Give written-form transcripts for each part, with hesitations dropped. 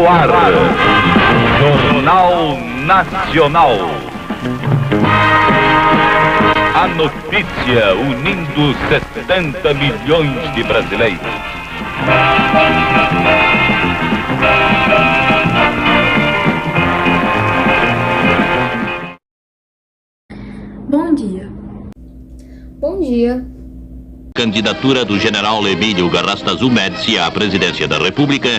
No ar, Jornal Nacional. A notícia unindo 70 milhões de brasileiros. Bom dia. Bom dia. Candidatura do general Emílio Garrastazu Médici à presidência da República.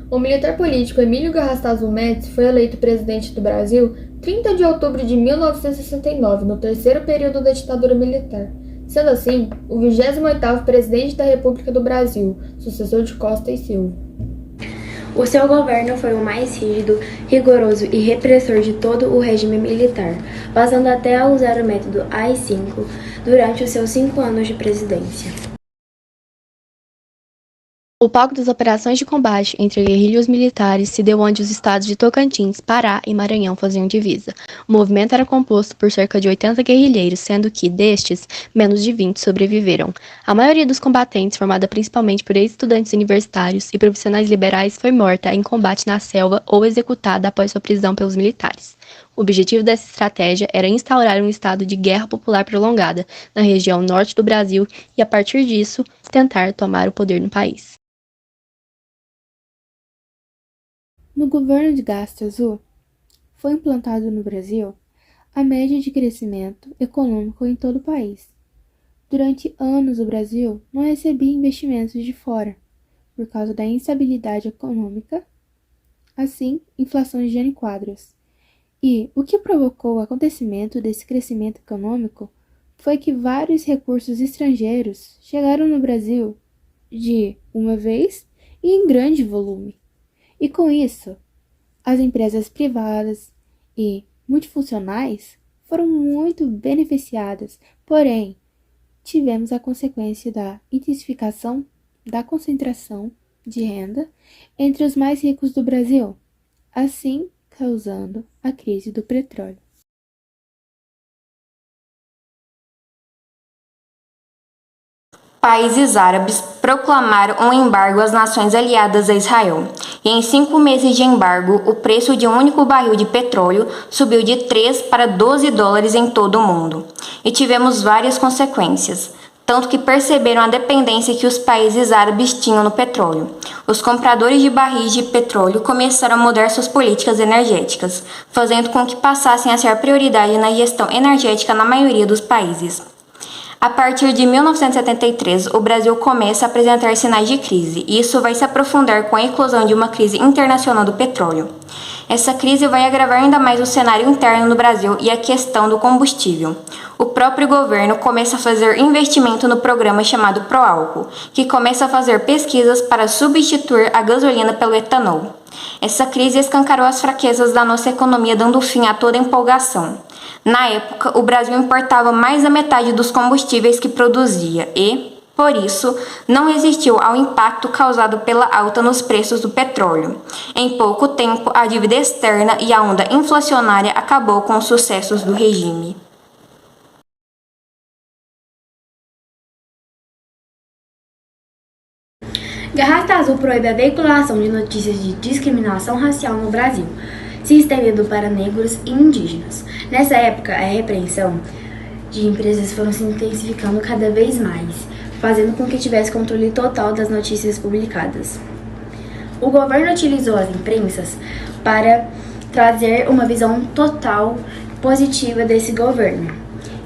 O militar político Emílio Garrastazu Médici foi eleito presidente do Brasil 30 de outubro de 1969, no terceiro período da ditadura militar. Sendo assim, o 28º presidente da República do Brasil, sucessor de Costa e Silva. O seu governo foi o mais rígido, rigoroso e repressor de todo o regime militar, passando até a usar o método AI-5 durante os seus 5 anos de presidência. O palco das operações de combate entre guerrilha e os militares se deu onde os estados de Tocantins, Pará e Maranhão faziam divisa. O movimento era composto por cerca de 80 guerrilheiros, sendo que, destes, menos de 20 sobreviveram. A maioria dos combatentes, formada principalmente por ex-estudantes universitários e profissionais liberais, foi morta em combate na selva ou executada após sua prisão pelos militares. O objetivo dessa estratégia era instaurar um estado de guerra popular prolongada na região norte do Brasil e, a partir disso, tentar tomar o poder no país. No governo de Garrastazu, foi implantado no Brasil a média de crescimento econômico em todo o país. Durante anos, o Brasil não recebia investimentos de fora, por causa da instabilidade econômica, assim, inflação de Jânio Quadros. E o que provocou o acontecimento desse crescimento econômico foi que vários recursos estrangeiros chegaram no Brasil de uma vez e em grande volume. E com isso, as empresas privadas e multifuncionais foram muito beneficiadas, porém, tivemos a consequência da intensificação da concentração de renda entre os mais ricos do Brasil, assim causando a crise do petróleo. Países árabes proclamaram um embargo às nações aliadas a Israel, e em 5 meses de embargo, o preço de um único barril de petróleo subiu de 3 para 12 dólares em todo o mundo. E tivemos várias consequências, tanto que perceberam a dependência que os países árabes tinham no petróleo. Os compradores de barris de petróleo começaram a mudar suas políticas energéticas, fazendo com que passassem a ser prioridade na gestão energética na maioria dos países. A partir de 1973, o Brasil começa a apresentar sinais de crise, e isso vai se aprofundar com a eclosão de uma crise internacional do petróleo. Essa crise vai agravar ainda mais o cenário interno no Brasil e a questão do combustível. O próprio governo começa a fazer investimento no programa chamado Proálcool, que começa a fazer pesquisas para substituir a gasolina pelo etanol. Essa crise escancarou as fraquezas da nossa economia, dando fim a toda empolgação. Na época, o Brasil importava mais da metade dos combustíveis que produzia e, por isso, não resistiu ao impacto causado pela alta nos preços do petróleo. Em pouco tempo, a dívida externa e a onda inflacionária acabou com os sucessos do regime. Garrastazu proíbe a veiculação de notícias de discriminação racial no Brasil, se estendendo para negros e indígenas. Nessa época, a repreensão de empresas foram se intensificando cada vez mais, fazendo com que tivesse controle total das notícias publicadas. O governo utilizou as imprensas para trazer uma visão total positiva desse governo.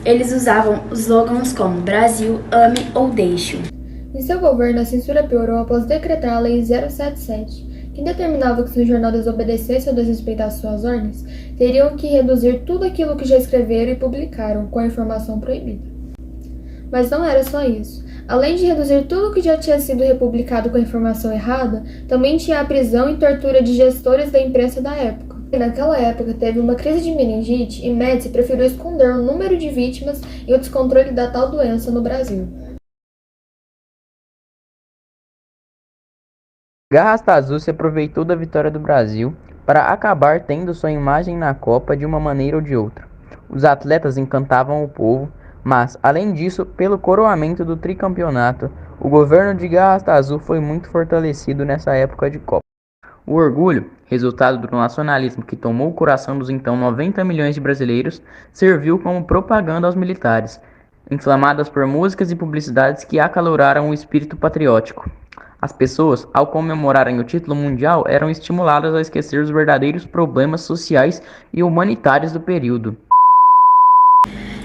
Eles usavam slogans como Brasil, ame ou deixe. Em seu governo, a censura piorou após decretar a Lei 077, que determinava que se o jornal desobedecesse ou desrespeitasse suas ordens, teriam que reduzir tudo aquilo que já escreveram e publicaram, com a informação proibida. Mas não era só isso. Além de reduzir tudo que já tinha sido republicado com a informação errada, também tinha a prisão e tortura de gestores da imprensa da época. E naquela época teve uma crise de meningite e Médici preferiu esconder o número de vítimas e o descontrole da tal doença no Brasil. Garrastazu se aproveitou da vitória do Brasil para acabar tendo sua imagem na Copa de uma maneira ou de outra. Os atletas encantavam o povo, mas, além disso, pelo coroamento do tricampeonato, o governo de Garrastazu foi muito fortalecido nessa época de Copa. O orgulho, resultado do nacionalismo que tomou o coração dos então 90 milhões de brasileiros, serviu como propaganda aos militares, inflamadas por músicas e publicidades que acaloraram o espírito patriótico. As pessoas, ao comemorarem o título mundial, eram estimuladas a esquecer os verdadeiros problemas sociais e humanitários do período.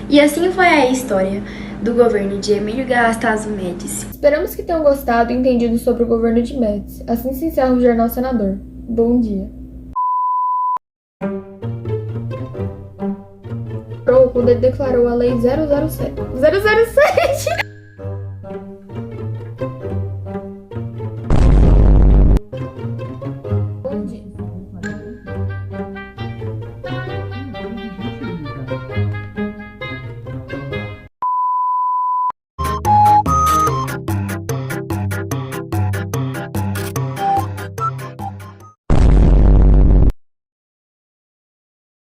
E assim foi a história do governo de Emílio Garrastazu Médici. Esperamos que tenham gostado e entendido sobre o governo de Médici. Assim se encerra o Jornal Senador. Bom dia. O declarou a Lei 007. 007!